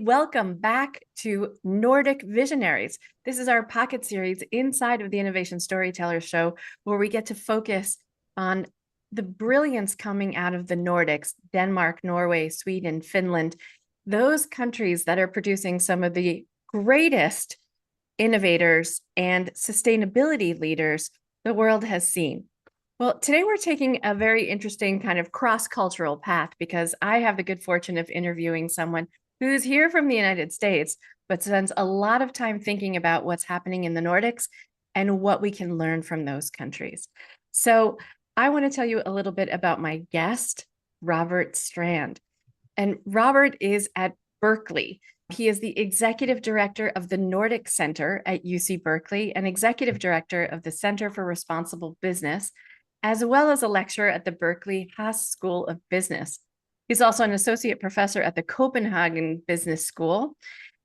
Welcome back to Nordic Visionaries. This is our pocket series inside of the Innovation Storytellers Show, where we get to focus on the brilliance coming out of the Nordics, Denmark, Norway, Sweden, Finland, those countries that are producing some of the greatest innovators and sustainability leaders the world has seen. Well, today we're taking a very interesting kind of cross-cultural path because I have the good fortune of interviewing someone who's here from the United States, but spends a lot of time thinking about what's happening in the Nordics and what we can learn from those countries. So I want to tell you a little bit about my guest, Robert Strand. And Robert is at Berkeley. He is the executive director of the Nordic Center at UC Berkeley and executive director of the Center for Responsible Business, as well as a lecturer at the Berkeley Haas School of Business. He's also an associate professor at the Copenhagen Business School.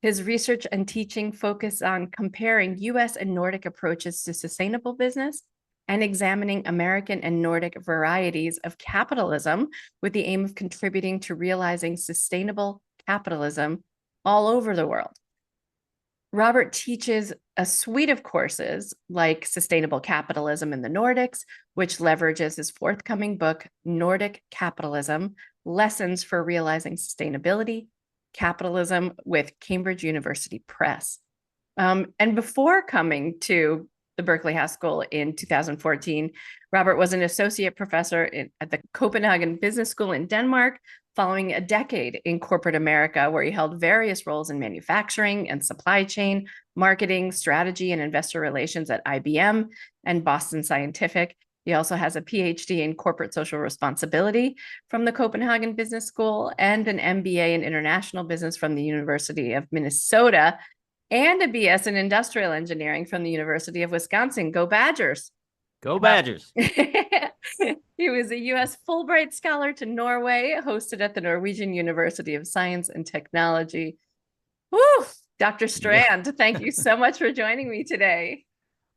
His research and teaching focus on comparing US and Nordic approaches to sustainable business and examining American and Nordic varieties of capitalism with the aim of contributing to realizing sustainable capitalism all over the world. Robert teaches a suite of courses like Sustainable Capitalism in the Nordics, which leverages his forthcoming book, Nordic Capitalism, Lessons for Realizing Sustainability, Capitalism with Cambridge University Press. And before coming to the Berkeley Haas School in 2014, Robert was an associate professor at the Copenhagen Business School in Denmark, following a decade in corporate America, where he held various roles in manufacturing and supply chain, marketing, strategy, and investor relations at IBM and Boston Scientific. He also has a PhD in corporate social responsibility from the Copenhagen Business School and an MBA in international business from the University of Minnesota and a BS in industrial engineering from the University of Wisconsin. Go Badgers. Go Badgers. He was a U.S. Fulbright Scholar to Norway, hosted at the Norwegian University of Science and Technology. Woo! Dr. Strand, thank you so much for joining me today.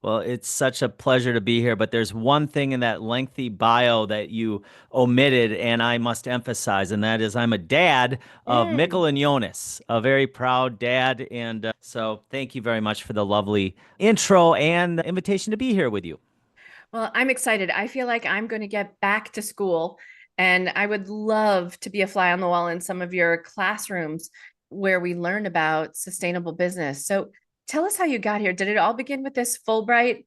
Well, it's such a pleasure to be here, but there's one thing in that lengthy bio that you omitted, and I must emphasize, and that is I'm a dad of Mikkel and Jonas, a very proud dad, and so thank you very much for the lovely intro and the invitation to be here with you. Well, I'm excited. I feel like I'm going to get back to school, and I would love to be a fly on the wall in some of your classrooms where we learn about sustainable business. So tell us how you got here. Did it all begin with this Fulbright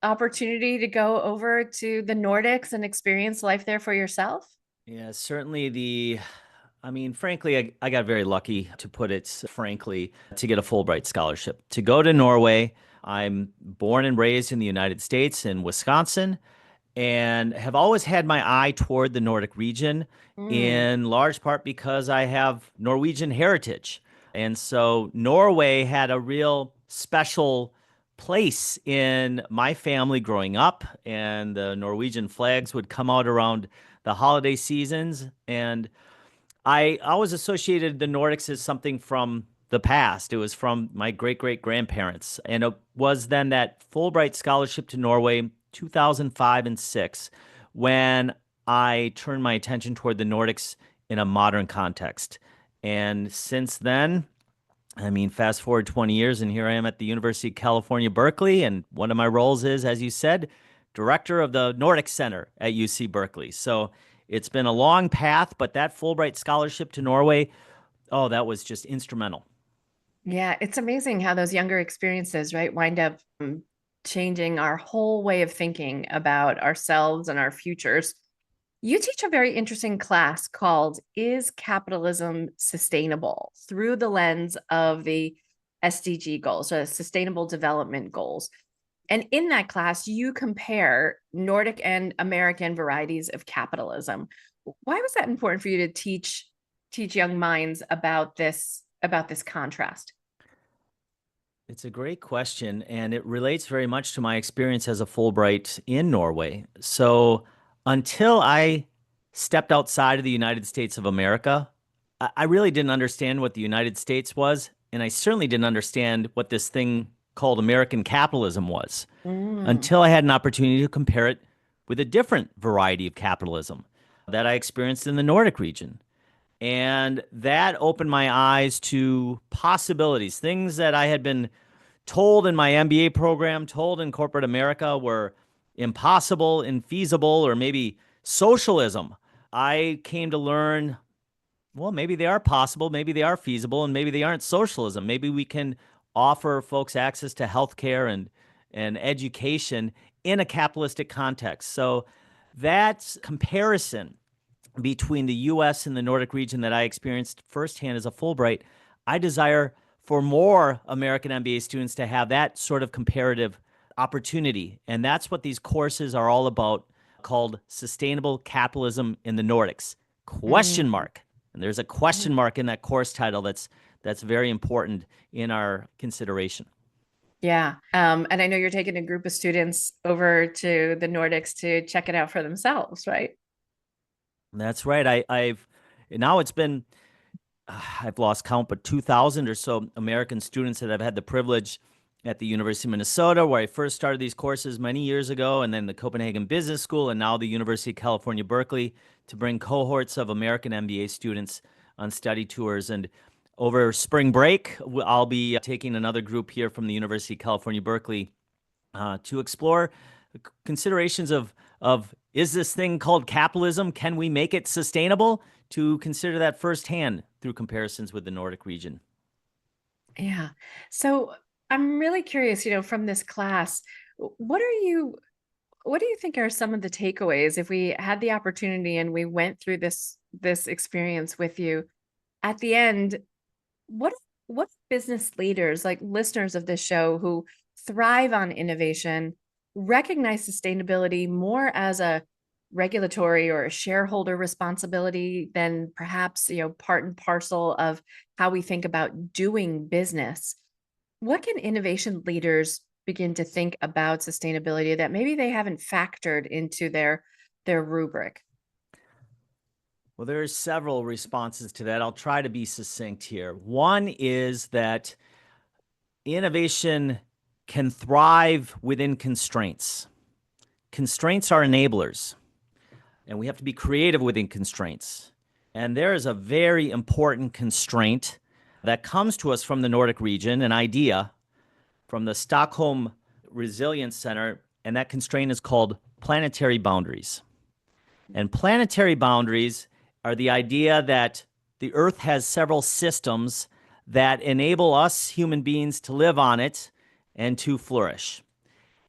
opportunity to go over to the Nordics and experience life there for yourself? Yeah, certainly frankly, I got very lucky, to put it frankly, to get a Fulbright scholarship. To go to Norway, I'm born and raised in the United States in Wisconsin, and have always had my eye toward the Nordic region, in large part because I have Norwegian heritage. And so Norway had a real special place in my family growing up, and the Norwegian flags would come out around the holiday seasons. And I always associated the Nordics as something from the past. It was from my great-great-grandparents. And it was then that Fulbright scholarship to Norway, 2005 and 6, when I turned my attention toward the Nordics in a modern context. And since then, fast forward 20 years, and here I am at the University of California, Berkeley. And one of my roles is, as you said, director of the Nordic Center at UC Berkeley. So it's been a long path, but that Fulbright scholarship to Norway, oh, that was just instrumental. Yeah, it's amazing how those younger experiences, right, wind up changing our whole way of thinking about ourselves and our futures. You teach a very interesting class called Is Capitalism Sustainable? Through the lens of the SDG goals, or Sustainable Development Goals. And in that class, you compare Nordic and American varieties of capitalism. Why was that important for you to teach young minds about this contrast? It's a great question, and it relates very much to my experience as a Fulbright in Norway. So until I stepped outside of the United States of America, I really didn't understand what the United States was, and I certainly didn't understand what this thing called American capitalism was, until I had an opportunity to compare it with a different variety of capitalism that I experienced in the Nordic region. And that opened my eyes to possibilities, things that I had been told in my MBA program, told in corporate America were impossible, infeasible, or maybe socialism. I came to learn, well, maybe they are possible, maybe they are feasible, and maybe they aren't socialism. Maybe we can offer folks access to healthcare and education in a capitalistic context. So that comparison between the US and the Nordic region that I experienced firsthand as a Fulbright, I desire for more American MBA students to have that sort of comparative opportunity. And that's what these courses are all about, called Sustainable Capitalism in the Nordics. Question Mm, mark. And there's a question mm. mark in that course title that's very important in our consideration. Yeah. And I know you're taking a group of students over to the Nordics to check it out for themselves, right? That's right. I've now it's been I've lost count, but 2,000 or so American students that I've had the privilege at the University of Minnesota, where I first started these courses many years ago, and then the Copenhagen Business School, and now the University of California, Berkeley, to bring cohorts of American MBA students on study tours. And over spring break, I'll be taking another group here from the University of California, Berkeley, to explore considerations of is this thing called capitalism? Can we make it sustainable? To consider that firsthand through comparisons with the Nordic region. Yeah. So I'm really curious, from this class, what are you what do you think are some of the takeaways if we had the opportunity and we went through this experience with you at the end? What business leaders, like listeners of this show who thrive on innovation, recognize sustainability more as a regulatory or a shareholder responsibility than perhaps, part and parcel of how we think about doing business? What can innovation leaders begin to think about sustainability that maybe they haven't factored into their rubric? Well, there's several responses to that. I'll try to be succinct here. One is that innovation can thrive within constraints. Constraints are enablers, and we have to be creative within constraints. And there is a very important constraint that comes to us from the Nordic region, an idea from the Stockholm Resilience Center, and that constraint is called planetary boundaries. And planetary boundaries are the idea that the Earth has several systems that enable us human beings to live on it and to flourish.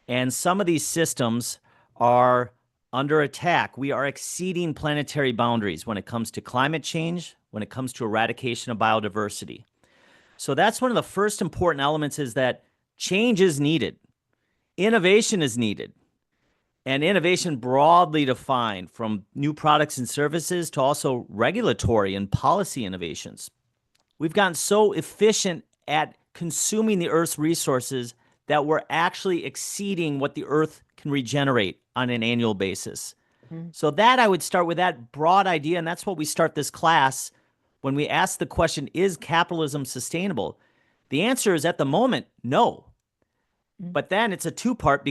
And some of these systems are under attack. We are exceeding planetary boundaries when it comes to climate change, when it comes to eradication of biodiversity. So that's one of the first important elements, is that change is needed. Innovation is needed. And innovation broadly defined, from new products and services to also regulatory and policy innovations. We've gotten so efficient at consuming the Earth's resources that we're actually exceeding what the Earth can regenerate on an annual basis. Mm, So that, I would start with that broad idea, and that's what we start this class when we ask the question, is capitalism sustainable? The answer is, at the moment, no. mm. But then it's a two-part,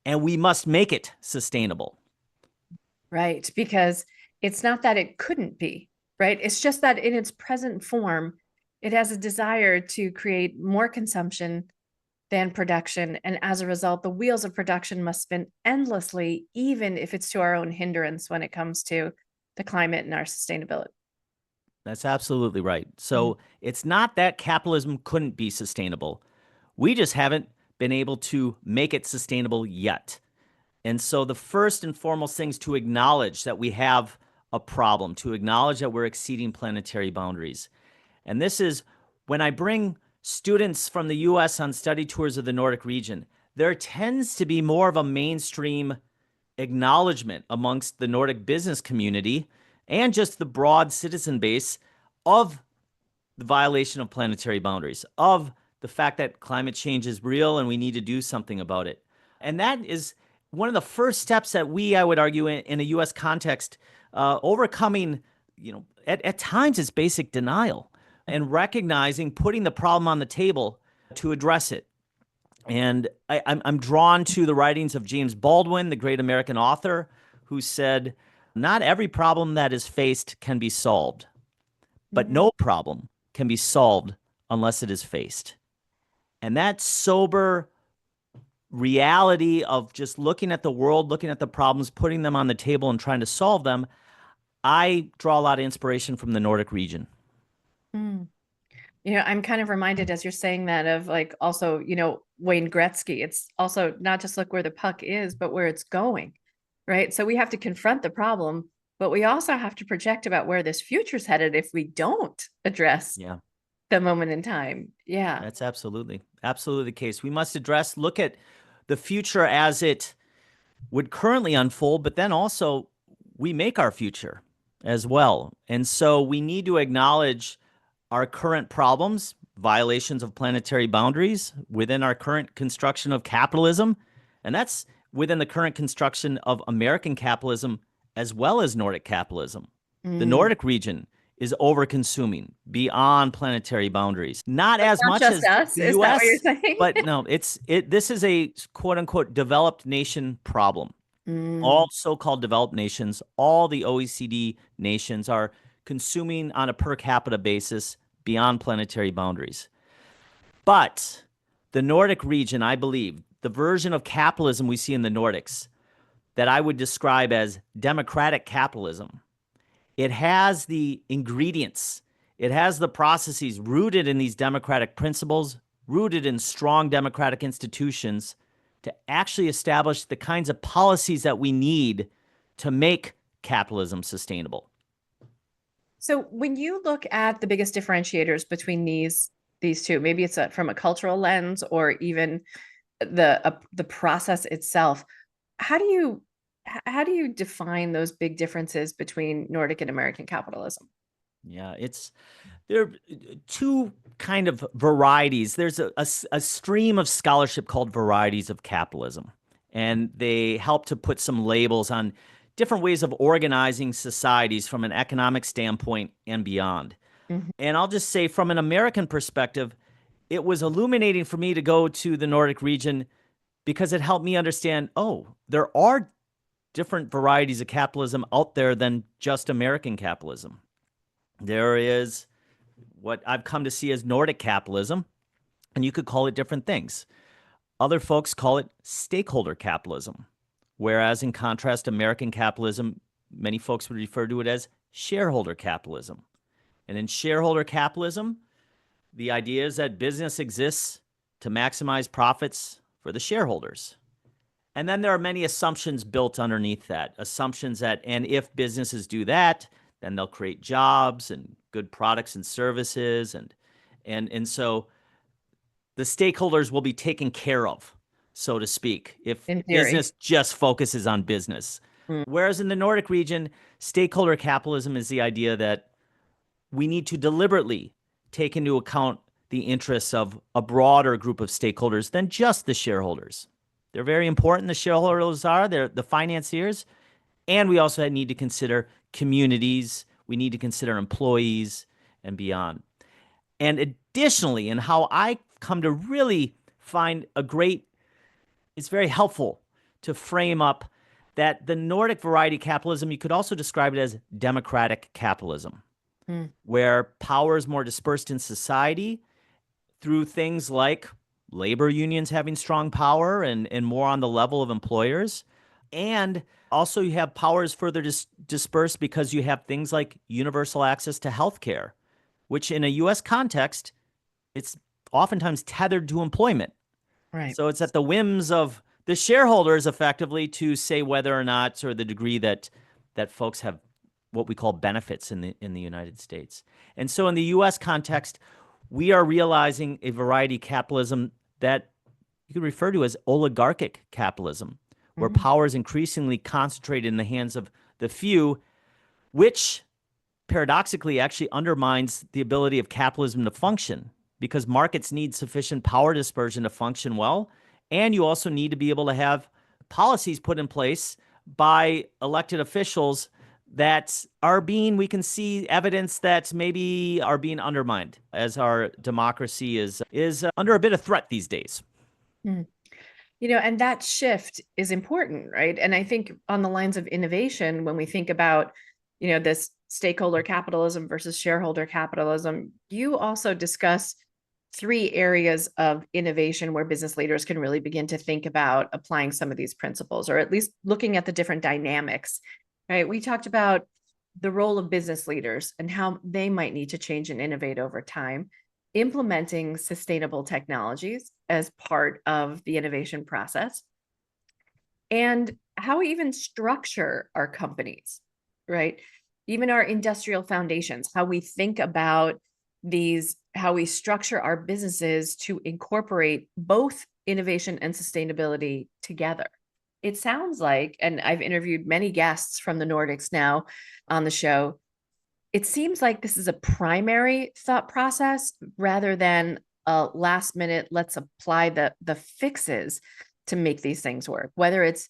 and we must make it sustainable. Right. Because it's not that it couldn't be, right? It's just that in its present form, it has a desire to create more consumption than production. And as a result, the wheels of production must spin endlessly, even if it's to our own hindrance when it comes to the climate and our sustainability. That's absolutely right. Mm, So it's not that capitalism couldn't be sustainable. We just haven't been able to make it sustainable yet. And so the first and foremost thing is to acknowledge that we have a problem, to acknowledge that we're exceeding planetary boundaries. And this is when I bring students from the US on study tours of the Nordic region, there tends to be more of a mainstream acknowledgement amongst the Nordic business community and just the broad citizen base of the violation of planetary boundaries, of the fact that climate change is real and we need to do something about it. And that is one of the first steps that we, I would argue, in a U.S. context, overcoming, at times it's basic denial, and recognizing, putting the problem on the table to address it. And I'm drawn to the writings of James Baldwin, the great American author, who said, not every problem that is faced can be solved. but Mhm. no problem can be solved unless it is faced. And that sober reality of just looking at the world, looking at the problems, putting them on the table and trying to solve them, I draw a lot of inspiration from the Nordic region. Mm. I'm kind of reminded as you're saying that of like also, Wayne Gretzky. It's also not just look where the puck is, but where it's going, right? So we have to confront the problem, but we also have to project about where this future's headed if we don't address Yeah, the moment in time. Yeah. that's absolutely the case. We must look at the future as it would currently unfold, but then also we make our future as well. And so we need to acknowledge our current problems, violations of planetary boundaries within our current construction of capitalism. And that's within the current construction of American capitalism as well as Nordic capitalism. The Mm. Nordic region is over consuming beyond planetary boundaries. Not But as not much just as us. the Is that what you're US, saying? but no, this is a quote unquote developed nation problem. Mm. All so-called developed nations, all the OECD nations are consuming on a per capita basis beyond planetary boundaries. But the Nordic region, I believe, the version of capitalism we see in the Nordics that I would describe as democratic capitalism, it has the ingredients, it has the processes rooted in these democratic principles, rooted in strong democratic institutions to actually establish the kinds of policies that we need to make capitalism sustainable. So when you look at the biggest differentiators between these two, maybe it's from a cultural lens or even the process itself, how do you how do you define those big differences between Nordic and American capitalism? Yeah, there are two kind of varieties. There's a stream of scholarship called varieties of capitalism, and they help to put some labels on different ways of organizing societies from an economic standpoint and beyond. Mhm. And I'll just say, from an American perspective, it was illuminating for me to go to the Nordic region because it helped me understand, oh, there are different varieties of capitalism out there than just American capitalism. There is what I've come to see as Nordic capitalism, and you could call it different things. Other folks call it stakeholder capitalism, whereas in contrast, American capitalism, many folks would refer to it as shareholder capitalism. And in shareholder capitalism, the idea is that business exists to maximize profits for the shareholders. And then there are many assumptions built underneath that. Assumptions that, and if businesses do that, then they'll create jobs and good products and services. And so the stakeholders will be taken care of, so to speak, if In theory. business just focuses on business. Mm. Whereas in the Nordic region, stakeholder capitalism is the idea that we need to deliberately take into account the interests of a broader group of stakeholders than just the shareholders. They're very important, the shareholders are, they're the financiers. And we also need to consider communities, we need to consider employees and beyond. And additionally, and how I come to really find it's very helpful to frame up that the Nordic variety capitalism, you could also describe it as democratic capitalism, Mm. where power is more dispersed in society through things like labor unions having strong power and more on the level of employers. And also, you have powers further dispersed because you have things like universal access to healthcare, which in a US context, it's oftentimes tethered to employment. Right. So it's at the whims of the shareholders effectively to say whether or not, or the degree that folks have what we call benefits in the United States. And so in the US context, we are realizing a variety of capitalism that you could refer to as oligarchic capitalism, where Mhm. power is increasingly concentrated in the hands of the few, which paradoxically actually undermines the ability of capitalism to function because markets need sufficient power dispersion to function well. And you also need to be able to have policies put in place by elected officials that are we can see evidence that maybe are being undermined as our democracy is under a bit of threat these days. Mm. And that shift is important, right? And I think on the lines of innovation, when we think about, this stakeholder capitalism versus shareholder capitalism, you also discuss three areas of innovation where business leaders can really begin to think about applying some of these principles, or at least looking at the different dynamics, right? We talked about the role of business leaders and how they might need to change and innovate over time, implementing sustainable technologies as part of the innovation process, and how we even structure our companies, right? Even our industrial foundations, how we think about these, how we structure our businesses to incorporate both innovation and sustainability together. It sounds like, and I've interviewed many guests from the Nordics now on the show, it seems like this is a primary thought process rather than a last minute, let's apply the fixes to make these things work, whether it's,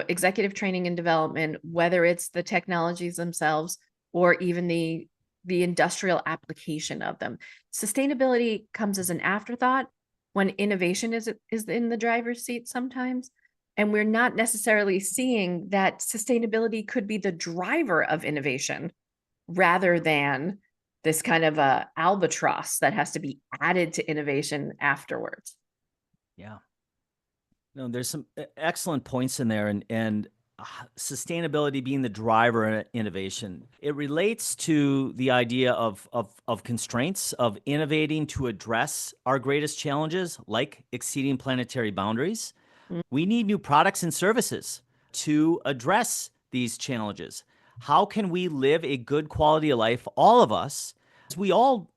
executive training and development, whether it's the technologies themselves, or even the industrial application of them. Sustainability comes as an afterthought when innovation is in the driver's seat sometimes. And we're not necessarily seeing that sustainability could be the driver of innovation rather than this kind of a albatross that has to be added to innovation afterwards. Yeah. No, there's some excellent points in there, and sustainability being the driver in innovation. It relates to the idea of constraints, of innovating to address our greatest challenges, like exceeding planetary boundaries. We need new products and services to address these challenges. How can we live a good quality of life, all of us? We all,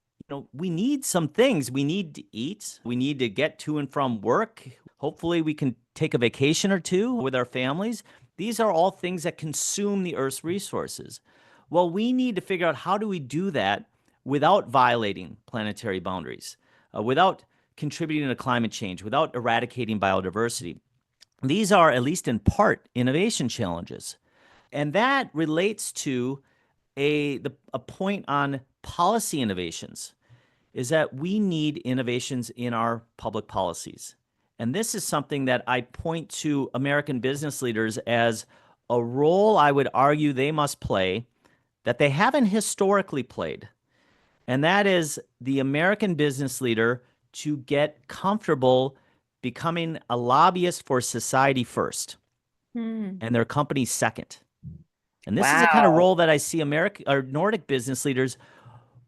we need some things. We need to eat. We need to get to and from work. Hopefully we can take a vacation or two with our families. These are all things that consume the Earth's resources. Well, we need to figure out, how do we do that without violating planetary boundaries, without contributing to climate change, without eradicating biodiversity. These are, at least in part, innovation challenges. And that relates to a point on policy innovations, is that we need innovations in our public policies. And this is something that I point to American business leaders as a role I would argue they must play that they haven't historically played. And that is the American business leader to get comfortable becoming a lobbyist for society first and their company second. And this is the kind of role that I see American or Nordic business leaders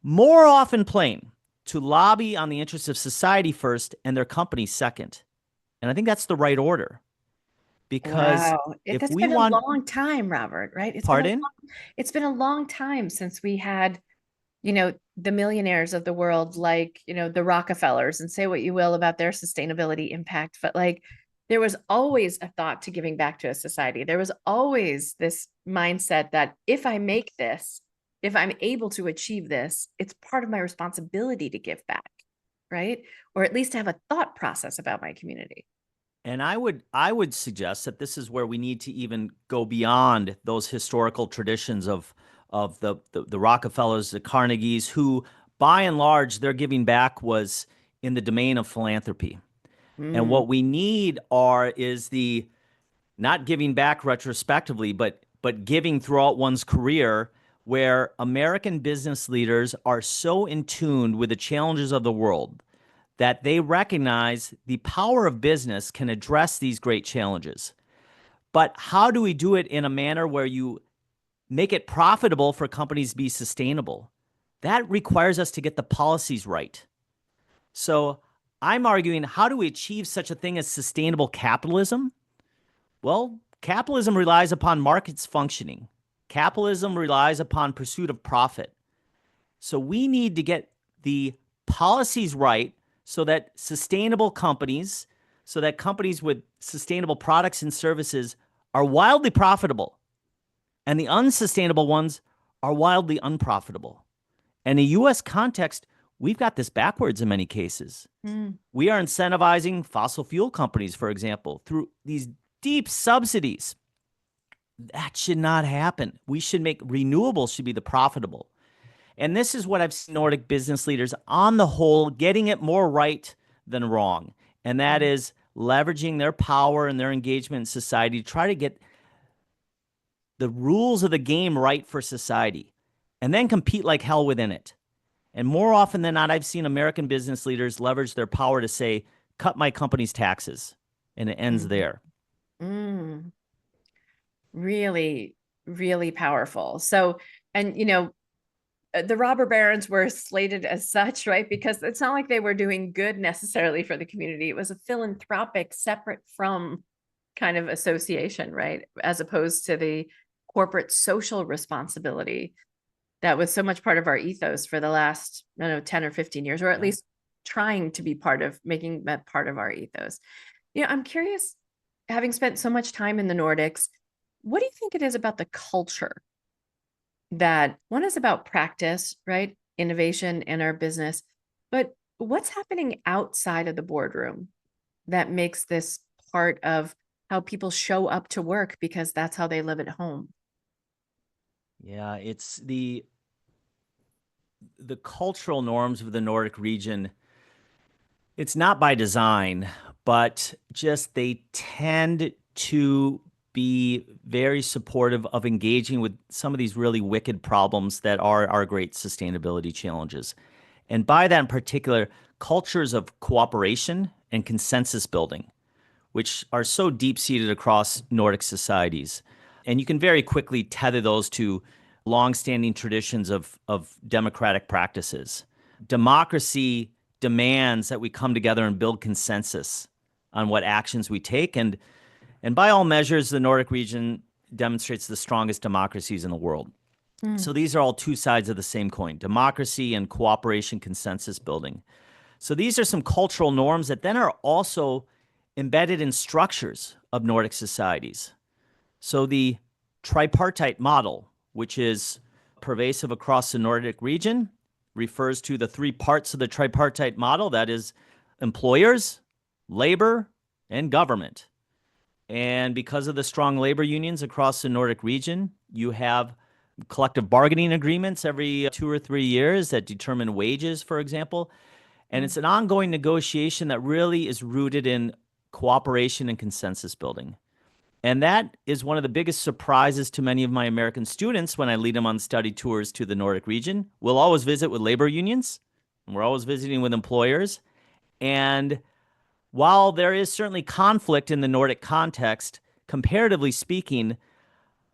more often playing, to lobby on the interests of society first and their company second. And I think that's the right order. Because if that's we been want, a long time, Robert, right? Pardon? It's been a long time since we had, the millionaires of the world, like, the Rockefellers, and say what you will about their sustainability impact, but like, there was always a thought to giving back to a society. There was always this mindset that if I make this, if I'm able to achieve this, it's part of my responsibility to give back, right? Or at least to have a thought process about my community. And I would suggest that this is where we need to even go beyond those historical traditions of the Rockefellers, the Carnegies, who by and large their giving back was in the domain of philanthropy. And what we need is the not giving back retrospectively, but giving throughout one's career, where American business leaders are so in tune with the challenges of the world that they recognize the power of business can address these great challenges. But how do we do it in a manner where you make it profitable for companies to be sustainable? That requires us to get the policies right. So I'm arguing, how do we achieve such a thing as sustainable capitalism? Well, capitalism relies upon markets functioning. Capitalism relies upon pursuit of profit. So we need to get the policies right so that sustainable companies, so that companies with sustainable products and services are wildly profitable, and the unsustainable ones are wildly unprofitable. And in the U.S. context, we've got this backwards in many cases. We are incentivizing fossil fuel companies, for example, through these deep subsidies. That should not happen. We should make renewables should be the profitable. And this is what I've seen Nordic business leaders on the whole getting it more right than wrong. And that is leveraging their power and their engagement in society to try to get the rules of the game right for society. and then compete like hell within it. And more often than not, I've seen American business leaders leverage their power to say, cut my company's taxes. And it ends Mhm. there. Mm, really, really powerful. So, and the robber barons were slated as such, right? Because it's not like they were doing good necessarily for the community. It was a philanthropic, separate from kind of association, right? As opposed to the corporate social responsibility that was so much part of our ethos for the last, I don't know, 10 or 15 years, or at Yeah. least trying to be part of making that part of our ethos. I'm curious, having spent so much time in the Nordics, what do you think it is about the culture that one is about practice, right? Innovation in our business, but what's happening outside of the boardroom that makes this part of how people show up to work because that's how they live at home? Yeah, it's the cultural norms of the Nordic region. It's not by design, but just they tend to be very supportive of engaging with some of these really wicked problems that are our great sustainability challenges. And by that in particular, cultures of cooperation and consensus building, which are so deep seated across Nordic societies. And you can very quickly tether those to longstanding traditions of democratic practices. Democracy demands that we come together and build consensus on what actions we take. And by all measures, the Nordic region demonstrates the strongest democracies in the world. Mm, So these are all two sides of the same coin, democracy and cooperation, consensus building. So these are some cultural norms that then are also embedded in structures of Nordic societies. So the tripartite model, which is pervasive across the Nordic region, refers to the three parts of the tripartite model, that is employers, labor, and government. And because of the strong labor unions across the Nordic region, you have collective bargaining agreements every 2 or 3 years that determine wages, for example. And mm, it's an ongoing negotiation that really is rooted in cooperation and consensus building. And that is one of the biggest surprises to many of my American students when I lead them on study tours to the Nordic region. We'll always visit with labor unions, and we're always visiting with employers. And while there is certainly conflict in the Nordic context, comparatively speaking,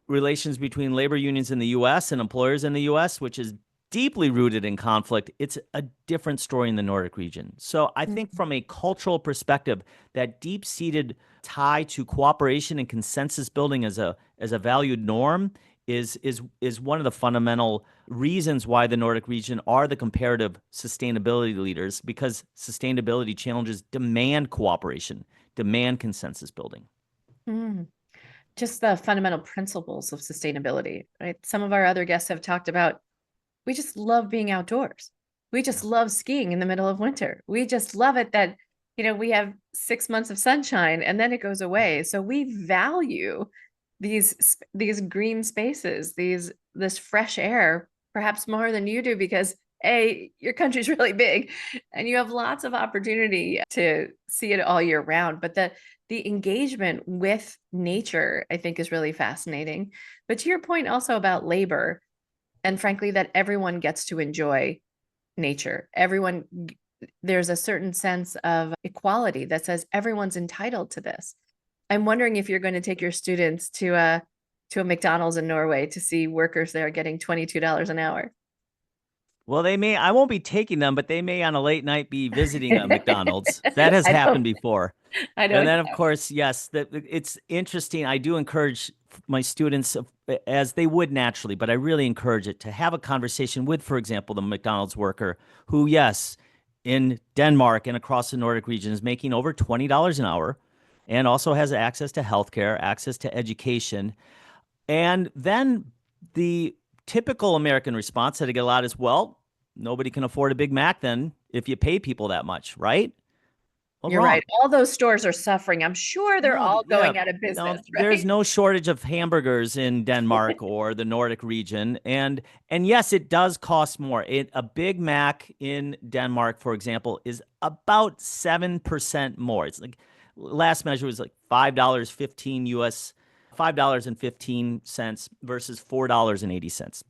relations between labor unions in the US and employers in the US, which is deeply rooted in conflict, it's a different story in the Nordic region. So I think mm, from a cultural perspective, that deep-seated tie to cooperation and consensus building as a valued norm is one of the fundamental reasons why the Nordic region are the comparative sustainability leaders, because sustainability challenges demand cooperation, demand consensus building. mm. Just the fundamental principles of sustainability, right? Some of our other guests have talked about we just love being outdoors. We just love skiing in the middle of winter. We just love it that, we have 6 months of sunshine and then it goes away. So we value these green spaces, this fresh air, perhaps more than you do because your country's really big and you have lots of opportunity to see it all year round. But the engagement with nature, I think, is really fascinating. But to your point also about labor, and frankly that everyone gets to enjoy nature, there's a certain sense of equality that says everyone's entitled to this. I'm wondering if you're going to take your students to a McDonald's in Norway to see workers there getting $22 an hour. Well, they may, I won't be taking them, but they may on a late night be visiting a McDonald's. That has I happened don't before. I And don't then, of know. course, yes, that it's interesting. I do encourage my students, as they would naturally, but I really encourage it to have a conversation with, for example, the McDonald's worker who, yes, in Denmark and across the Nordic region is making over $20 an hour and also has access to healthcare, access to education. And then the typical American response that I get a lot is, well, nobody can afford a Big Mac then if you pay people that much, right? Well, You're right. wrong. All those stores are suffering. I'm sure they're No, all yeah, going out of no, business, there's right? no shortage of hamburgers in Denmark or the Nordic region, and yes, it does cost more. A Big Mac in Denmark, for example, is about 7% more. It's like last measure was like $5.15 US, $5.15 versus $4.80.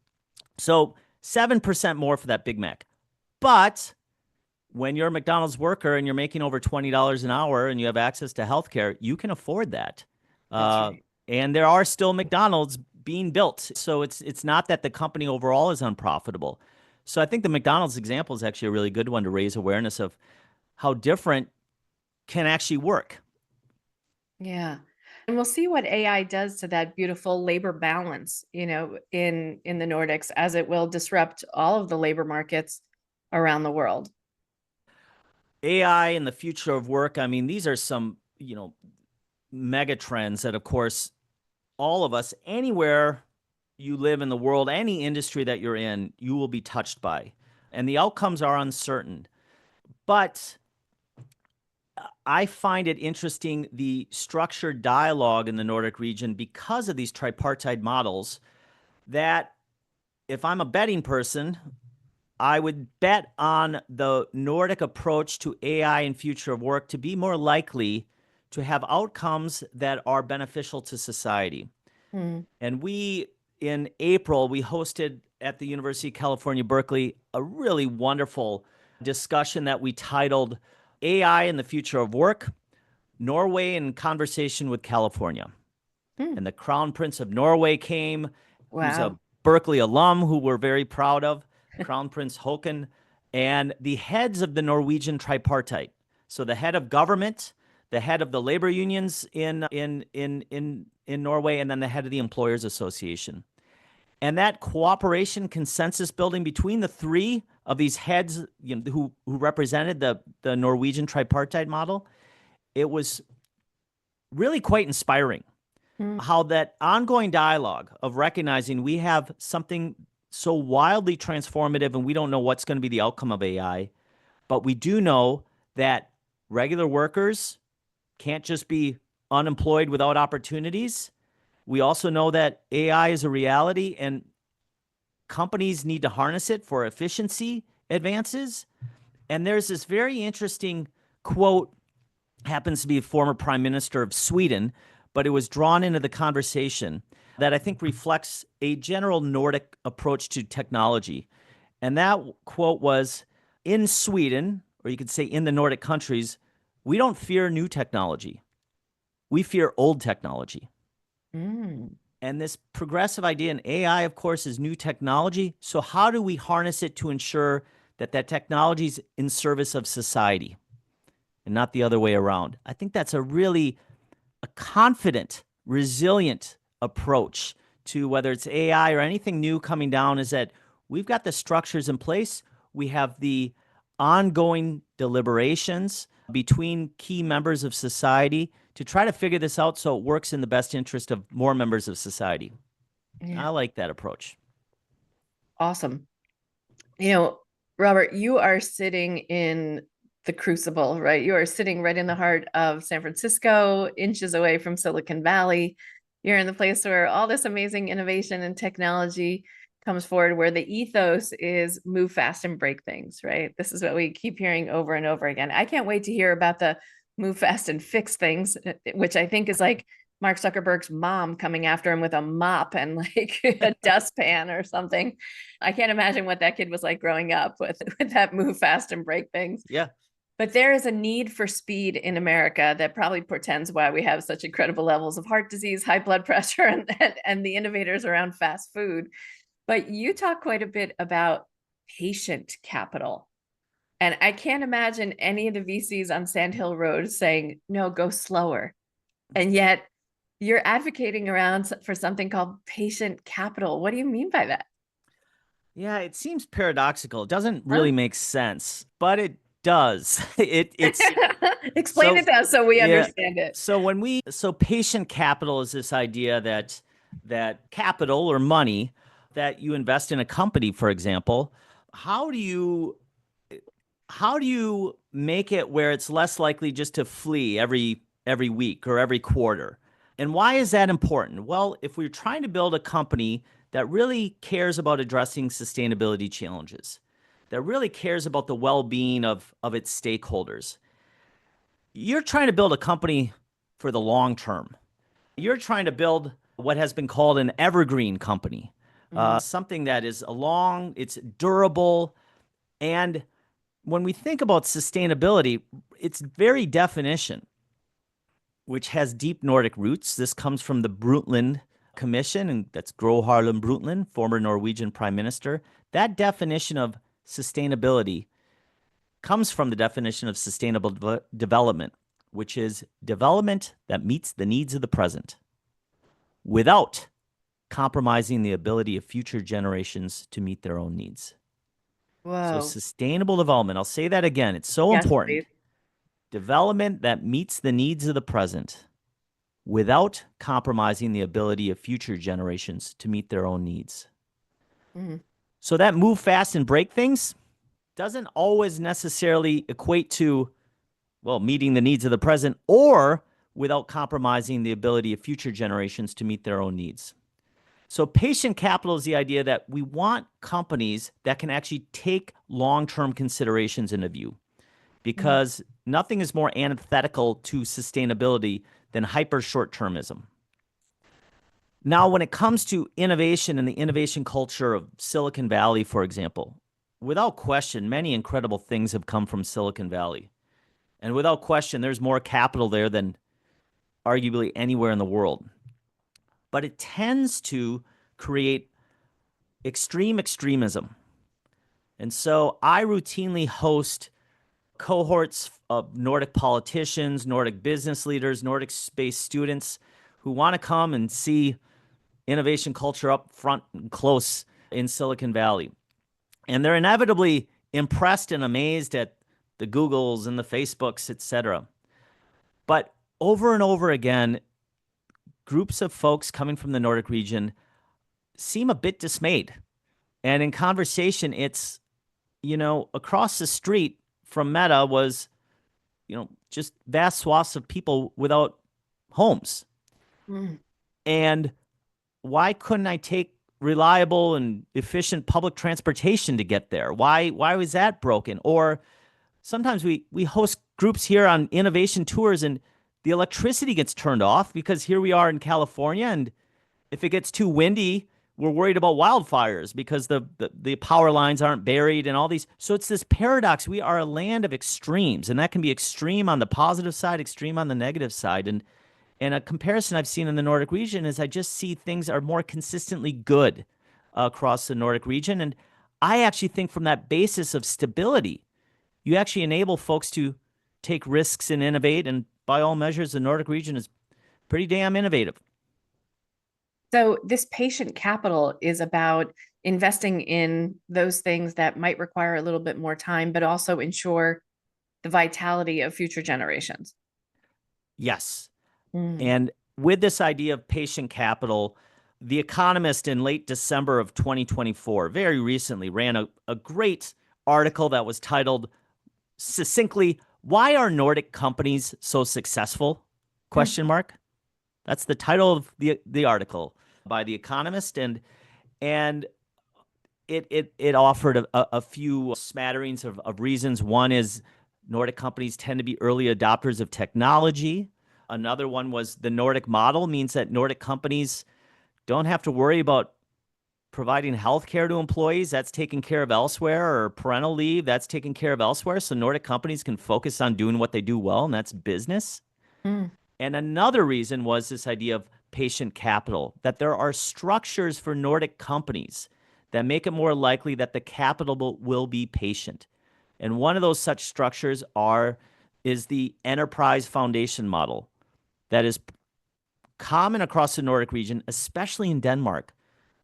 So 7% more for that Big Mac. But when you're a McDonald's worker and you're making over $20 an hour and you have access to healthcare, you can afford that. That's Uh, right. and there are still McDonald's being built. So it's not that the company overall is unprofitable. So I think the McDonald's example is actually a really good one to raise awareness of how different can actually work. Yeah. And we'll see what AI does to that beautiful labor balance, in the Nordics, as it will disrupt all of the labor markets around the world. AI and the future of work, I mean, these are some, mega trends that, of course, all of us, anywhere you live in the world, any industry that you're in, you will be touched by. And the outcomes are uncertain. But I find it interesting the structured dialogue in the Nordic region because of these tripartite models that if I'm a betting person, I would bet on the Nordic approach to AI and future of work to be more likely to have outcomes that are beneficial to society. Hmm. And in April, we hosted at the University of California, Berkeley, a really wonderful discussion that we titled AI and the Future of Work, Norway in Conversation with California. Hmm. And the Crown Prince of Norway came, who's a Wow. Berkeley alum who we're very proud of, Crown Prince Håkon, and the heads of the Norwegian tripartite. So the head of government, the head of the labor unions in Norway, and then the head of the Employers Association. And that cooperation, consensus building between the three of these heads, who represented the Norwegian tripartite model, it was really quite inspiring. Hmm. How that ongoing dialogue of recognizing we have something so wildly transformative and we don't know what's going to be the outcome of AI, but we do know that regular workers can't just be unemployed without opportunities. We also know that AI is a reality and companies need to harness it for efficiency advances. And there's this very interesting quote, happens to be a former prime minister of Sweden, but it was drawn into the conversation that I think reflects a general Nordic approach to technology. And that quote was, in Sweden, or you could say in the Nordic countries, we don't fear new technology. We fear old technology. Hmm. And this progressive idea in AI, of course, is new technology. So how do we harness it to ensure that that technology is in service of society and not the other way around? I think that's a confident, resilient approach to whether it's AI or anything new coming down, is that we've got the structures in place. We have the ongoing deliberations between key members of society to try to figure this out so it works in the best interest of more members of society. Yeah. I like that approach. Awesome. Robert, you are sitting in the crucible, right? You are sitting right in the heart of San Francisco, inches away from Silicon Valley. You're in the place where all this amazing innovation and technology comes forward, where the ethos is move fast and break things, right? This is what we keep hearing over and over again. I can't wait to hear about the move fast and fix things, which I think is like Mark Zuckerberg's mom coming after him with a mop and like a dustpan or something. I can't imagine what that kid was like growing up with that move fast and break things. Yeah. But there is a need for speed in America that probably portends why we have such incredible levels of heart disease, high blood pressure, and the innovators around fast food. But you talk quite a bit about patient capital. And I can't imagine any of the VCs on Sand Hill Road saying, no, go slower. And yet you're advocating around for something called patient capital. What do you mean by that? Yeah, it seems paradoxical. It doesn't Huh? really make sense, but it does. It's Explain so it to us so we yeah. understand it. So patient capital is this idea that capital or money that you invest in a company, for example, how do you how do you make it where it's less likely just to flee every week or every quarter? And why is that important? Well, if we're trying to build a company that really cares about addressing sustainability challenges, that really cares about the well-being of its stakeholders, you're trying to build a company for the long term. You're trying to build what has been called an evergreen company, something that is it's durable. And when we think about sustainability, its very definition, which has deep Nordic roots, this comes from the Brundtland Commission, and that's Gro Harlem Brundtland, former Norwegian prime minister. That definition of sustainability comes from the definition of sustainable development, which is development that meets the needs of the present without compromising the ability of future generations to meet their own needs. So Whoa. sustainable development, I'll say that again, it's so Yes, important. please. Development that meets the needs of the present without compromising the ability of future generations to meet their own needs. Mhm. So that move fast and break things doesn't always necessarily equate to, well, meeting the needs of the present or without compromising the ability of future generations to meet their own needs. So patient capital is the idea that we want companies that can actually take long-term considerations into view, because nothing is more antithetical to sustainability than hyper short-termism. Now, when it comes to innovation and the innovation culture of Silicon Valley, for example, without question, many incredible things have come from Silicon Valley. And without question, there's more capital there than arguably anywhere in the world. But it tends to create extreme extremism. And so I routinely host cohorts of Nordic politicians, Nordic business leaders, Nordic space students who want to come and see innovation culture up front and close in Silicon Valley. And they're inevitably impressed and amazed at the Googles and the Facebooks, etc. But over and over again, groups of folks coming from the Nordic region seem a bit dismayed. And in conversation, it's, across the street from Meta was, just vast swaths of people without homes. Mm. And why couldn't I take reliable and efficient public transportation to get there? Why was that broken? Or sometimes we host groups here on innovation tours and the electricity gets turned off because here we are in California, and if it gets too windy, we're worried about wildfires because the power lines aren't buried and all these. So it's this paradox. We are a land of extremes, and that can be extreme on the positive side, extreme on the negative side. And a comparison I've seen in the Nordic region is I just see things are more consistently good across the Nordic region. And I actually think from that basis of stability, you actually enable folks to take risks and innovate. And by all measures, the Nordic region is pretty damn innovative. So this patient capital is about investing in those things that might require a little bit more time, but also ensure the vitality of future generations. Yes. Mm. And with this idea of patient capital, The Economist in late December of 2024, very recently, ran a great article that was titled succinctly, "Why Are Nordic Companies So Successful?" Question mark. That's the title of the article by The Economist, and it offered a few smatterings of reasons. One is Nordic companies tend to be early adopters of technology. Another one was the Nordic model means that Nordic companies don't have to worry about providing health care to employees. That's taken care of elsewhere, or parental leave, that's taken care of elsewhere. So Nordic companies can focus on doing what they do well, and that's business. Mm. And another reason was this idea of patient capital, that there are structures for Nordic companies that make it more likely that the capital will be patient. And one of those such structures is the enterprise foundation model that is common across the Nordic region, especially in Denmark,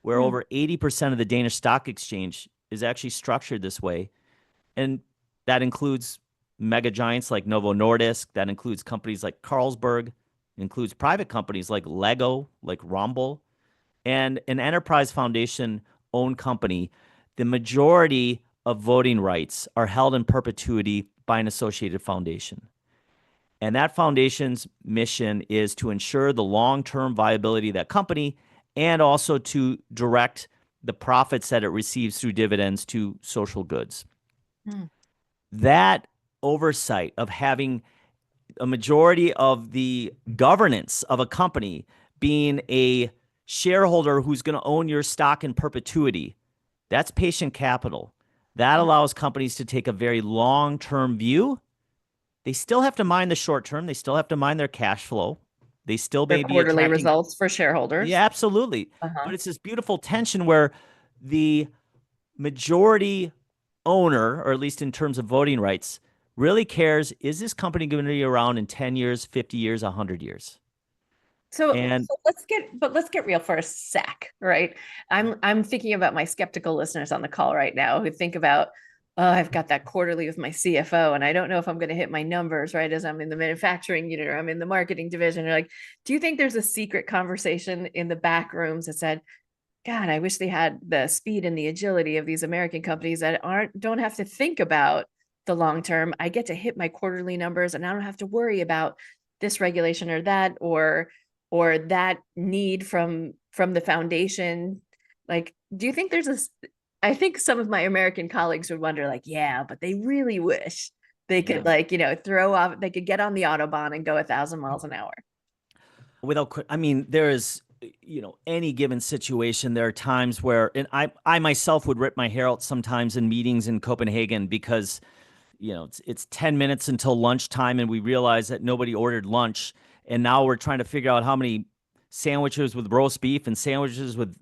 where over 80% of the Danish stock exchange is actually structured this way. And that includes mega giants like Novo Nordisk, that includes companies like Carlsberg, includes private companies like Lego, like Rumble, and an enterprise foundation owned company. The majority of voting rights are held in perpetuity by an associated foundation. And that foundation's mission is to ensure the long-term viability of that company and also to direct the profits that it receives through dividends to social goods. Mm. That oversight of having a majority of the governance of a company being a shareholder who's going to own your stock in perpetuity. That's patient capital. That allows companies to take a very long-term view. They still have to mind the short term. They still have to mind their cash flow. They still Their may be quarterly attracting. results for shareholders. Yeah, absolutely. Uh-huh. But it's this beautiful tension where the majority owner, or at least in terms of voting rights, really cares, is this company going to be around in 10 years, 50 years, 100 years? So, And so let's get real for a sec, right? I'm thinking about my skeptical listeners on the call right now who think about, oh, I've got that quarterly with my CFO, and I don't know if I'm going to hit my numbers, right? As I'm in the manufacturing unit or I'm in the marketing division. Or like, do you think there's a secret conversation in the back rooms that said, God, I wish they had the speed and the agility of these American companies that don't have to think about the long term. I get to hit my quarterly numbers and I don't have to worry about this regulation or that or that need from the foundation. Like, do you think there's a I think some of my American colleagues would wonder, like, yeah, but they really wish they yeah, could like, throw off, they could get on the Autobahn and go 1,000 miles an hour. I mean, there is, any given situation, there are times where, and I myself would rip my hair out sometimes in meetings in Copenhagen because, it's 10 minutes until lunchtime and we realize that nobody ordered lunch. And now we're trying to figure out how many sandwiches with roast beef and sandwiches with,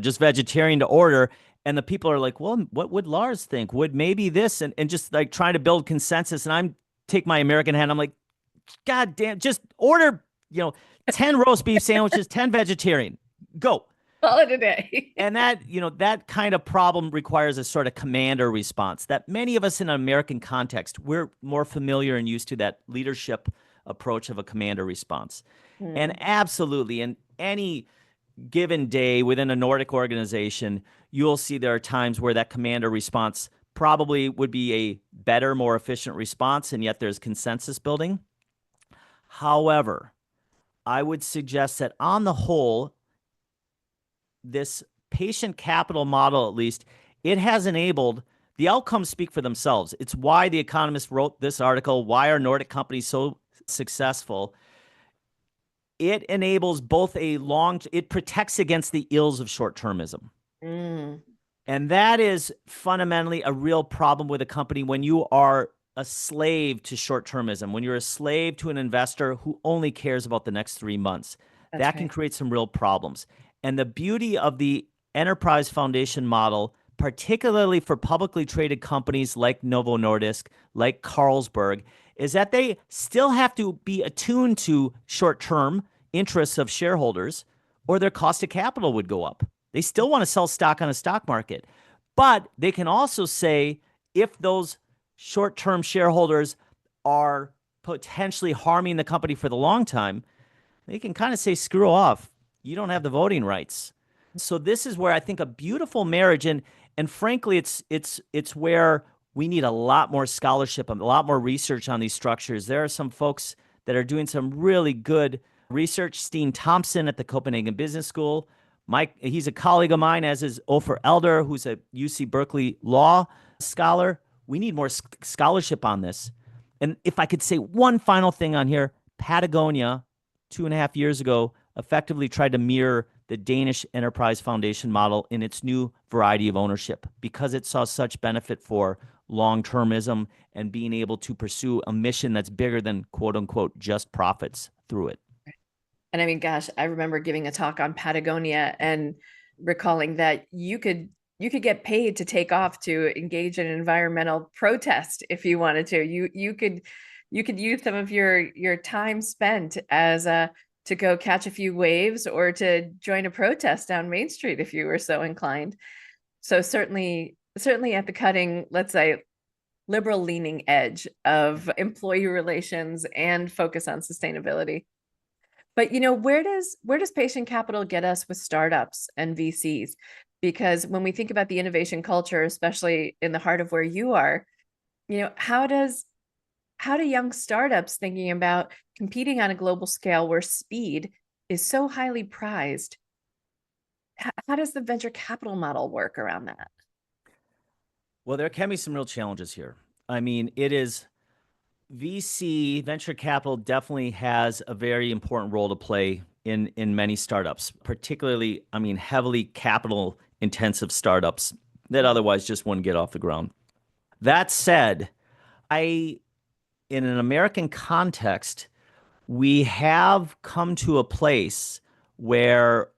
just vegetarian to order. And the people are like, well, what would Lars think? Would maybe this? And just like trying to build consensus. And I'm take my American hat. I'm like, God damn, just order, 10 roast beef sandwiches, 10 vegetarian. Go. Call it a day. And that, that kind of problem requires a sort of commander response that many of us in an American context, we're more familiar and used to that leadership approach of a commander response. And absolutely, in any given day within a Nordic organization, you'll see there are times where that commander response probably would be a better, more efficient response, and yet there's consensus building. However, I would suggest that on the whole, this patient capital model, at least, it has enabled the outcomes speak for themselves. It's why the Economist wrote this article. Why are Nordic companies so successful? It enables it protects against the ills of short-termism. Mm. And that is fundamentally a real problem with a company when you are a slave to short-termism, when you're a slave to an investor who only cares about the next 3 months. That's That can right. create some real problems. And the beauty of the enterprise foundation model, particularly for publicly traded companies like Novo Nordisk, like Carlsberg, is that they still have to be attuned to short-term interests of shareholders, or their cost of capital would go up. They still want to sell stock on a stock market. But they can also say, if those short-term shareholders are potentially harming the company for the long time, they can kind of say, screw off. You don't have the voting rights. So this is where I think a beautiful marriage, and frankly, it's where we need a lot more scholarship, a lot more research on these structures. There are some folks that are doing some really good research. Steen Thompson at the Copenhagen Business School. He's a colleague of mine, as is Ofer Elder, who's a UC Berkeley law scholar. We need more scholarship on this. And if I could say one final thing on here, Patagonia, 2.5 years ago, effectively tried to mirror the Danish Enterprise Foundation model in its new variety of ownership because it saw such benefit for long-termism and being able to pursue a mission that's bigger than quote unquote just profits through it. And I mean, gosh, I remember giving a talk on Patagonia and recalling that you could get paid to take off to engage in an environmental protest if you wanted to. You could use some of your time spent as a to go catch a few waves or to join a protest down Main Street if you were so inclined. So certainly at the cutting, let's say, liberal leaning edge of employee relations and focus on sustainability. But where does patient capital get us with startups and VCs? Because when we think about the innovation culture, especially in the heart of where you are, how do young startups thinking about competing on a global scale where speed is so highly prized, how does the venture capital model work around that? Well, there can be some real challenges here. I mean, it is VC, venture capital definitely has a very important role to play in many startups, particularly, I mean, heavily capital intensive startups that otherwise just wouldn't get off the ground. That said, I, in an American context, we have come to a place where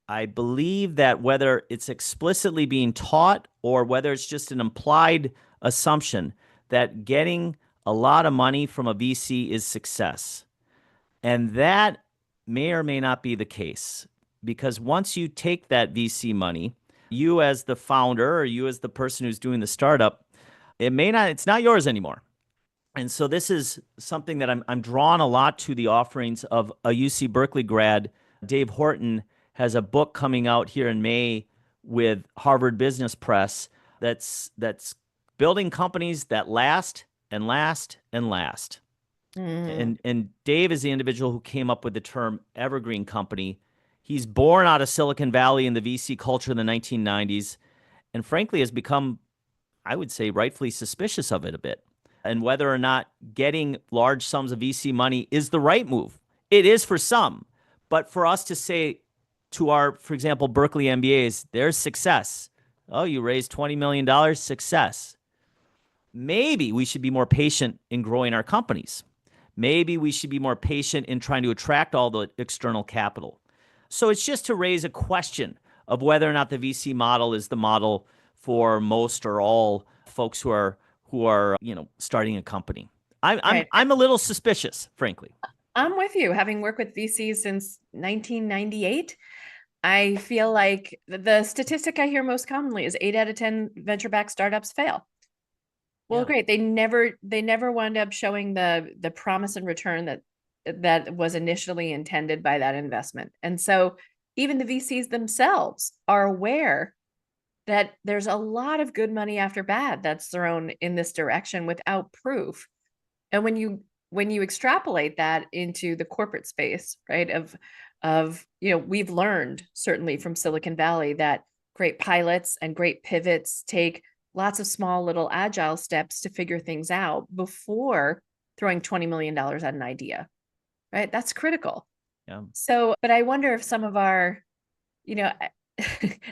I believe that whether it's explicitly being taught or whether it's just an implied assumption that getting a lot of money from a VC is success. And that may or may not be the case because once you take that VC money, you as the founder or you as the person who's doing the startup, it's not yours anymore. And so this is something that I'm drawn a lot to the offerings of a UC Berkeley grad. Dave Horton has a book coming out here in May with Harvard Business Press that's building companies that last and last and last. And Dave is the individual who came up with the term evergreen company. He's born out of Silicon Valley in the VC culture in the 1990s, and frankly has become, I would say, rightfully suspicious of it a bit, and whether or not getting large sums of VC money is the right move. It is for some, but for us to say to our, for example, Berkeley MBAs, there's success. Oh, you raised $20 million, success. Maybe we should be more patient in growing our companies. Maybe we should be more patient in trying to attract all the external capital. So it's just to raise a question of whether or not the VC model is the model for most or all folks who are starting a company. I'm a little suspicious, frankly. I'm with you. Having worked with VCs since 1998, I feel like the statistic I hear most commonly is 8 out of 10 venture-backed startups fail. Well, Yeah. great. They never wound up showing the promise and return that was initially intended by that investment. And so even the VCs themselves are aware that there's a lot of good money after bad that's thrown in this direction without proof. And when you extrapolate that into the corporate space, right, of we've learned certainly from Silicon Valley that great pilots and great pivots take lots of small little agile steps to figure things out before throwing $20 million at an idea, right? That's critical. Yeah. So, but I wonder if some of our,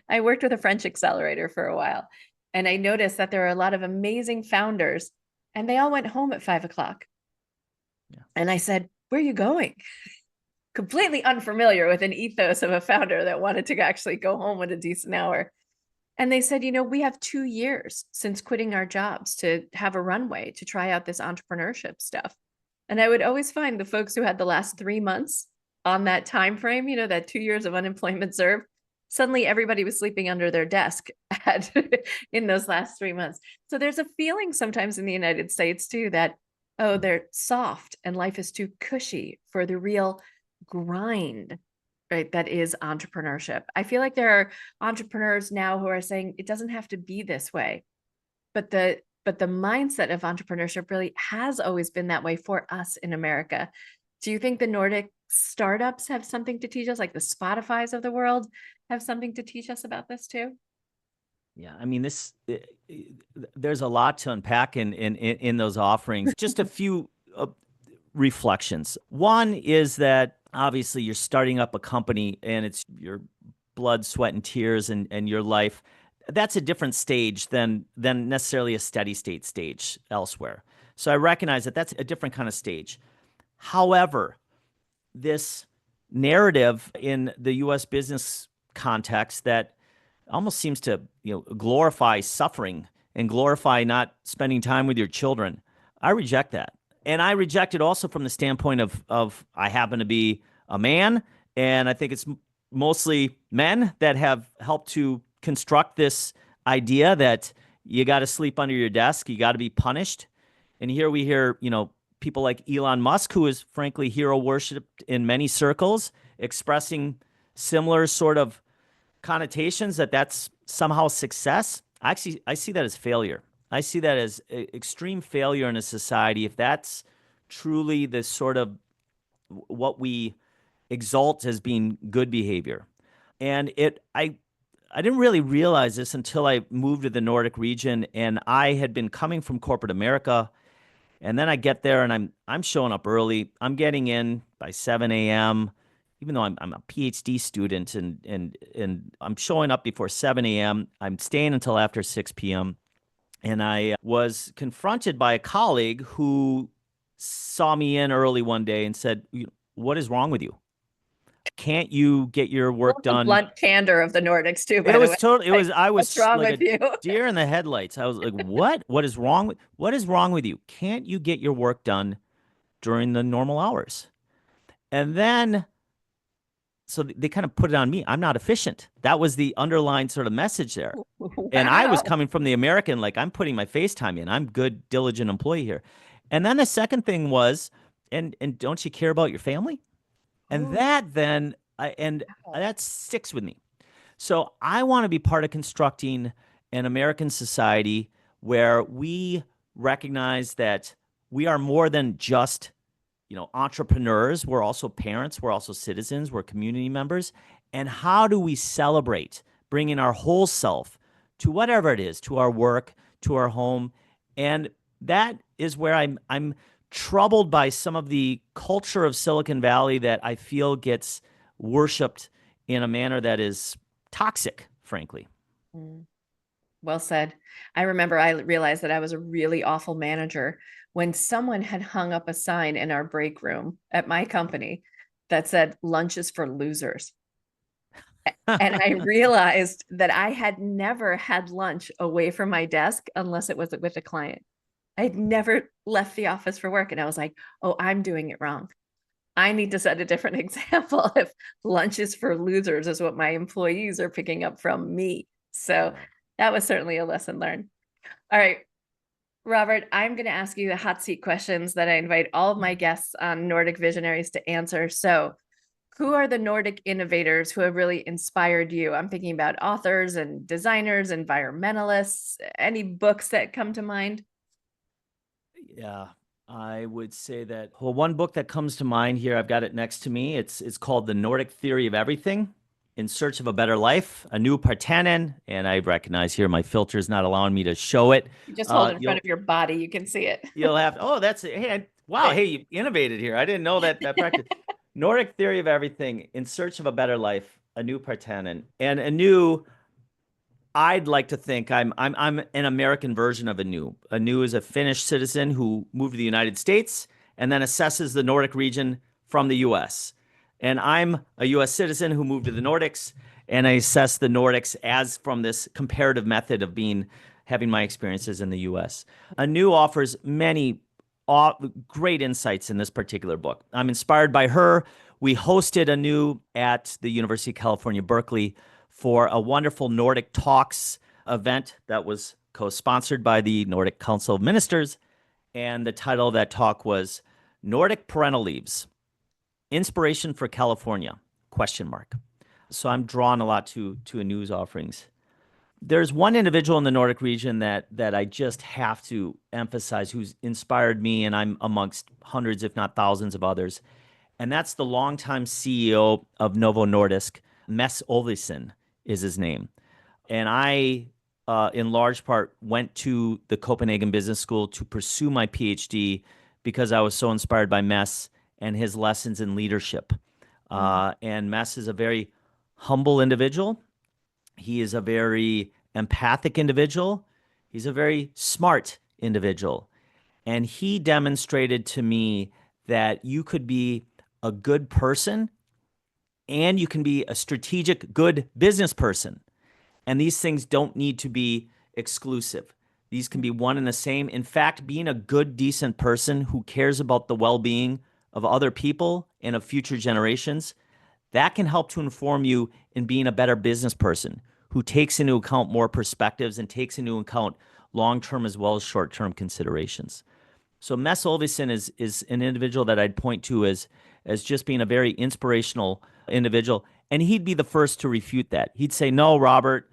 I worked with a French accelerator for a while, and I noticed that there are a lot of amazing founders, and they all went home at 5:00. Yeah. And I said, "Where are you going?" Completely unfamiliar with an ethos of a founder that wanted to actually go home at a decent hour. And they said, we have 2 years since quitting our jobs to have a runway to try out this entrepreneurship stuff. And I would always find the folks who had the last 3 months on that time frame, that 2 years of unemployment served, suddenly everybody was sleeping under their desk in those last 3 months. So there's a feeling sometimes in the United States too that, oh, they're soft and life is too cushy for the real grind, right? That is entrepreneurship. I feel like there are entrepreneurs now who are saying it doesn't have to be this way, but the mindset of entrepreneurship really has always been that way for us in America. Do you think the Nordic startups have something to teach us, like the Spotifys of the world have something to teach us about this too? Yeah, I mean, there's a lot to unpack in those offerings. Just a few reflections. One is that obviously you're starting up a company and it's your blood, sweat, and tears and your life. That's a different stage than necessarily a steady state stage elsewhere. So I recognize that that's a different kind of stage. However, this narrative in the U.S. business context that almost seems to glorify suffering and glorify not spending time with your children, I reject that. And I reject it also from the standpoint of I happen to be a man, and I think it's mostly men that have helped to construct this idea that you got to sleep under your desk, you got to be punished. And here we hear, people like Elon Musk, who is frankly hero worshipped in many circles, expressing similar sort of connotations that's somehow success. Actually, I see that as failure. I see that as extreme failure in a society if that's truly the sort of what we exalt as being good behavior. And I didn't really realize this until I moved to the Nordic region, and I had been coming from corporate America. And then I get there and I'm showing up early. I'm getting in by 7 a.m. even though I'm a PhD student and I'm showing up before 7 a.m., I'm staying until after 6 p.m. And I was confronted by a colleague who saw me in early one day and said, "What is wrong with you? Can't you get your work Love the done?" blunt candor of the Nordics too, It by the was way. totally, Like, I what's was wrong like with a you? deer in the headlights. I was like, what? What is wrong with you? Can't you get your work done during the normal hours? And then, so they kind of put it on me. I'm not efficient. That was the underlying sort of message there. And I was Wow. coming from the American, like, I'm putting my face time in. I'm good, diligent employee here. And then the second thing was, and don't you care about your family? And Oh, that then, and wow. that sticks with me. So I want to be part of constructing an American society where we recognize that we are more than just, entrepreneurs. We're also parents. We're also citizens. We're community members. And how do we celebrate bringing our whole self to whatever it is, to our work, to our home? And that is where I'm troubled by some of the culture of Silicon Valley that I feel gets worshipped in a manner that is toxic, frankly. Mm, well said. I remember I realized that I was a really awful manager when someone had hung up a sign in our break room at my company that said lunch is for losers. And I realized that I had never had lunch away from my desk unless it was with a client. I had never left the office for work. And I was like, oh, I'm doing it wrong. I need to set a different example if lunch is for losers is what my employees are picking up from me. So Yeah. that was certainly a lesson learned. All right, Robert, I'm going to ask you the hot seat questions that I invite all of my guests on Nordic Visionaries to answer. So, who are the Nordic innovators who have really inspired you? I'm thinking about authors and designers, environmentalists, any books that come to mind? Yeah, I would say that. Well, one book that comes to mind here, I've got it next to me. It's called The Nordic Theory of Everything: In Search of a Better Life, a new Partanen. And I recognize here my filter is not allowing me to show it. You just hold it in front You'll of your body, you can see it. you'll have. Oh, that's it. Hey, wow. Hey, you innovated here. I didn't know that practice. Nordic Theory of Everything: In Search of a Better Life, a new Partanen, and a new. I'd like to think I'm an American version of Anu. Anu is a Finnish citizen who moved to the United States and then assesses the Nordic region from the US. And I'm a US citizen who moved to the Nordics and I assess the Nordics as from this comparative method of having my experiences in the US. Anu offers many great insights in this particular book. I'm inspired by her. We hosted Anu at the University of California, Berkeley for a wonderful Nordic Talks event that was co-sponsored by the Nordic Council of Ministers. And the title of that talk was Nordic Parental Leaves: Inspiration for California? Question mark. So I'm drawn a lot to Anu's offerings. There's one individual in the Nordic region that I just have to emphasize who's inspired me, and I'm amongst hundreds, if not thousands of others. And that's the longtime CEO of Novo Nordisk, Mess Olvesen is his name. And I, in large part, went to the Copenhagen Business School to pursue my PhD because I was so inspired by Mess and his lessons in leadership. Mm. And Mess is a very humble individual. He is a very empathic individual. He's a very smart individual. And he demonstrated to me that you could be a good person and you can be a strategic, good business person. And these things don't need to be exclusive. These can be one and the same. In fact, being a good, decent person who cares about the well being of other people and of future generations, that can help to inform you in being a better business person who takes into account more perspectives and takes into account long term as well as short term considerations. So Mess Olvesen is an individual that I'd point to as just being a very inspirational individual. And he'd be the first to refute that. He'd say, "No, Robert,"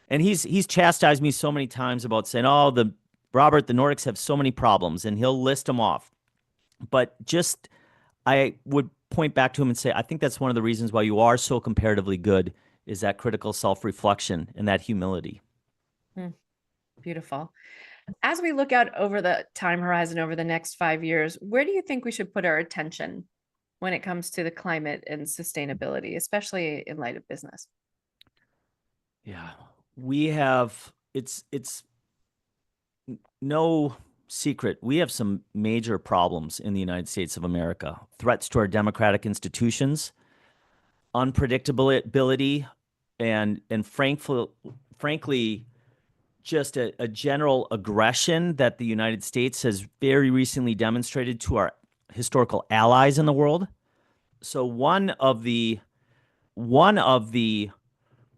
and he's chastised me so many times about saying, "Oh, the Nordics have so many problems," and he'll list them off. But just I would point back to him and say, I think that's one of the reasons why you are so comparatively good is that critical self-reflection and that humility. Mm, beautiful. As we look out over the time horizon over the next 5 years, where do you think we should put our attention? when it comes to the climate and sustainability, especially in light of business? Yeah, we have, it's no secret. We have some major problems in the United States of America. Threats to our democratic institutions, unpredictability, and frankly, just a general aggression that the United States has very recently demonstrated to our historical allies in the world. So one of the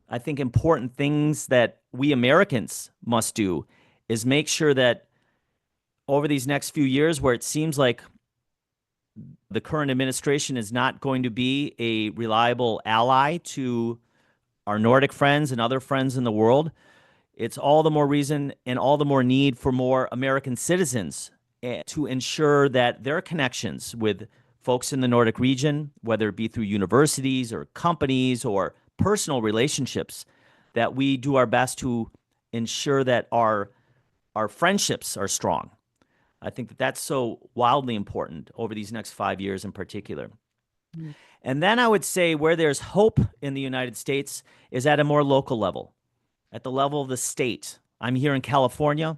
I think important things that we Americans must do is make sure that over these next few years, where it seems like the current administration is not going to be a reliable ally to our Nordic friends and other friends in the world, it's all the more reason and all the more need for more American citizens to ensure that their connections with folks in the Nordic region, whether it be through universities or companies or personal relationships, that we do our best to ensure that our friendships are strong. I think that that's so wildly important over these next 5 years in particular. Mm. And then I would say where there's hope in the United States is at a more local level, at the level of the state. I'm here in California.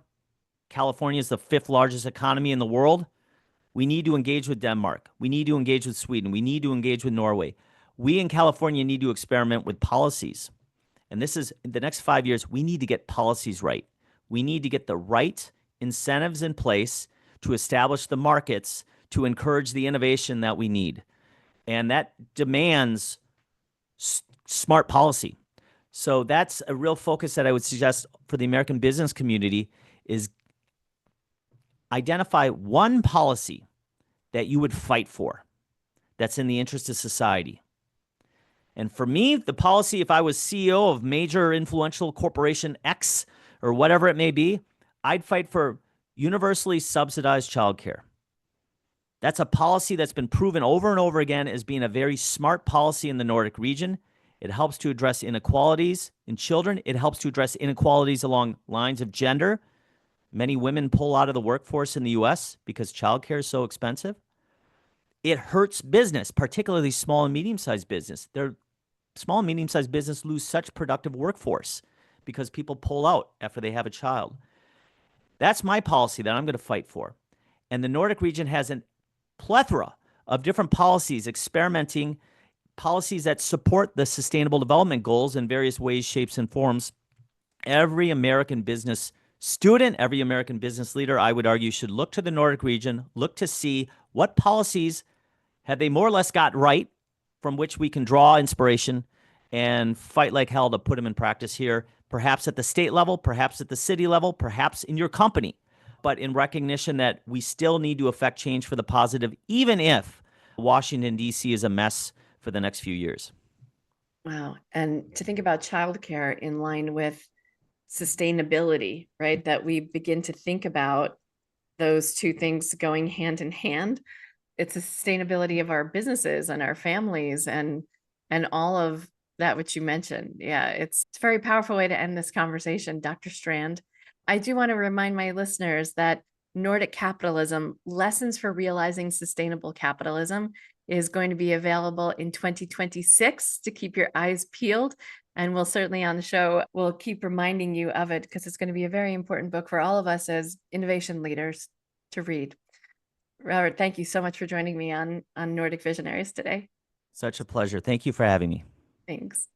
California is the fifth largest economy in the world. We need to engage with Denmark. We need to engage with Sweden. We need to engage with Norway. We in California need to experiment with policies. And this is in the next 5 years, we need to get policies right. We need to get the right incentives in place to establish the markets to encourage the innovation that we need. And that demands smart policy. So that's a real focus that I would suggest for the American business community is identify one policy that you would fight for that's in the interest of society. And for me, the policy, if I was CEO of major influential corporation X or whatever it may be, I'd fight for universally subsidized childcare. That's a policy that's been proven over and over again as being a very smart policy in the Nordic region. It helps to address inequalities in children. It helps to address inequalities along lines of gender. Many women pull out of the workforce in the US because childcare is so expensive. It hurts business, particularly small and medium-sized business. Small and medium-sized business lose such productive workforce because people pull out after they have a child. That's my policy that I'm going to fight for. And the Nordic region has a plethora of different policies, experimenting policies that support the sustainable development goals in various ways, shapes, and forms. Every American business student, every American business leader, I would argue, should look to the Nordic region, look to see what policies have they more or less got right, from which we can draw inspiration and fight like hell to put them in practice here, perhaps at the state level, perhaps at the city level, perhaps in your company, but in recognition that we still need to affect change for the positive, even if Washington, D.C. is a mess for the next few years. Wow. And to think about childcare in line with sustainability, right? That we begin to think about those two things going hand in hand. It's the sustainability of our businesses and our families and all of that which you mentioned. Yeah, it's a very powerful way to end this conversation, Dr. Strand. I do want to remind my listeners that Nordic Capitalism, Lessons for Realizing Sustainable Capitalism, is going to be available in 2026 to keep your eyes peeled. And we'll certainly on the show, we'll keep reminding you of it because it's going to be a very important book for all of us as innovation leaders to read. Robert, thank you so much for joining me on Nordic Visionaries today. Such a pleasure. Thank you for having me. Thanks.